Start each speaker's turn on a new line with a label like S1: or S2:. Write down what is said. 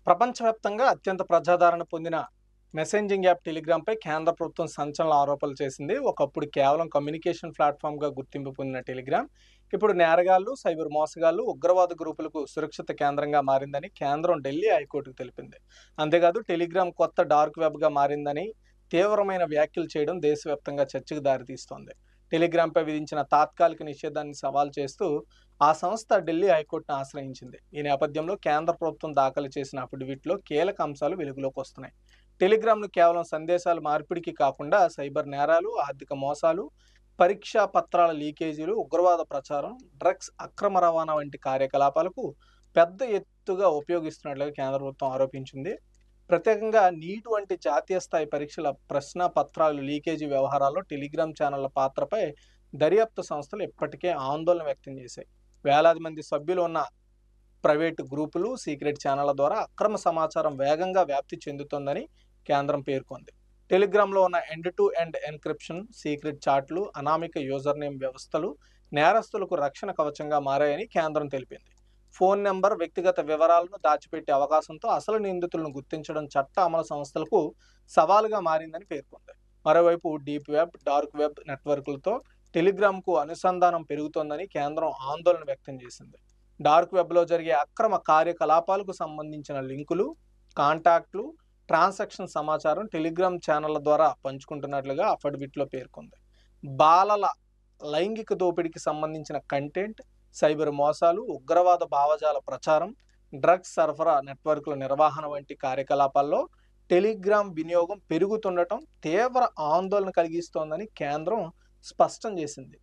S1: ప్రపంచవ్యాప్తంగా అత్యంత ప్రజాదరణ పొందిన మెసెంజింగ్ యాప్ టెలిగ్రామ్‌పై కేంద్ర ప్రభుత్వం సంచలన ఆరోపణలు చేసింది. ఒకప్పుడు కేవలం కమ్యూనికేషన్ ప్లాట్‌ఫార్మ్‌గా గుర్తింపు పొందిన టెలిగ్రామ్, ఇప్పుడు నేరగాళ్లు, సైబర్ మోసగాళ్లు, ఉగ్రవాద గ్రూపులకు సురక్షిత కేంద్రంగా మారిందని కేంద్రం ఢిల్లీ హైకోర్టుకు తెలిపింది. అంతేకాదు టెలిగ్రామ్ కొత్త డార్క్ వెబ్‌గా మారిందని తీవ్రమైన వ్యాఖ్యలు చేయడం దేశవ్యాప్తంగా చర్చకు దారితీస్తోంది. టెలిగ్రామ్‌పై విధించిన తాత్కాలిక నిషేధాన్ని సవాల్ చేస్తూ ఆ సంస్థ ఢిల్లీ హైకోర్టును ఆశ్రయించింది. ఈ నేపథ్యంలో కేంద్ర ప్రభుత్వం దాఖలు చేసిన అఫిడవిట్లో కీలక అంశాలు వెలుగులోకి వస్తున్నాయి. టెలిగ్రామ్ను కేవలం సందేశాల మార్పిడికి కాకుండా సైబర్ నేరాలు, ఆర్థిక మోసాలు, పరీక్షా పత్రాల లీకేజీలు, ఉగ్రవాద ప్రచారం, డ్రగ్స్ అక్రమ రవాణా వంటి కార్యకలాపాలకు పెద్ద ఎత్తుగా ఉపయోగిస్తున్నట్లుగా కేంద్ర ప్రభుత్వం ఆరోపించింది. ప్రత్యేకంగా నీట్ వంటి జాతీయ స్థాయి పరీక్షల ప్రశ్న పత్రాలు లీకేజీ వ్యవహారాల్లో టెలిగ్రామ్ ఛానళ్ల పాత్రపై దర్యాప్తు సంస్థలు ఇప్పటికే ఆందోళన వ్యక్తం చేశాయి. వేలాది మంది సభ్యులు ఉన్న ప్రైవేటు గ్రూపులు, సీక్రెట్ ఛానళ్ల ద్వారా అక్రమ సమాచారం వేగంగా వ్యాప్తి చెందుతోందని కేంద్రం పేర్కొంది. టెలిగ్రామ్లో ఉన్న end to end encryption, secret చాట్లు, అనామిక యూజర్ నేమ్ వ్యవస్థలు నేరస్తులకు రక్షణ కవచంగా మారాయని కేంద్రం తెలిపింది. ఫోన్ నెంబర్, వ్యక్తిగత వివరాలను దాచిపెట్టే అవకాశంతో అసలు నిందితులను గుర్తించడం చట్ట అమలు సంస్థలకు సవాలుగా మారిందని పేర్కొంది. మరోవైపు డీప్ వెబ్, డార్క్ వెబ్ నెట్వర్క్లతో టెలిగ్రామ్కు అనుసంధానం పెరుగుతోందని కేంద్రం ఆందోళన వ్యక్తం చేసింది. డార్క్ వెబ్లో జరిగే అక్రమ కార్యకలాపాలకు సంబంధించిన లింకులు, కాంటాక్ట్లు, ట్రాన్సాక్షన్ సమాచారం టెలిగ్రామ్ ఛానళ్ల ద్వారా పంచుకుంటున్నట్లుగా అఫిడవిట్లో పేర్కొంది. బాలల లైంగిక దోపిడీకి సంబంధించిన కంటెంట్, సైబర్ మోసాలు, ఉగ్రవాద భావజాల ప్రచారం, డ్రగ్స్ సరఫరా నెట్వర్క్ల నిర్వహణ వంటి కార్యకలాపాల్లో టెలిగ్రామ్ వినియోగం పెరుగుతుండటం తీవ్ర ఆందోళన కలిగిస్తోందని కేంద్రం స్పష్టం చేసింది.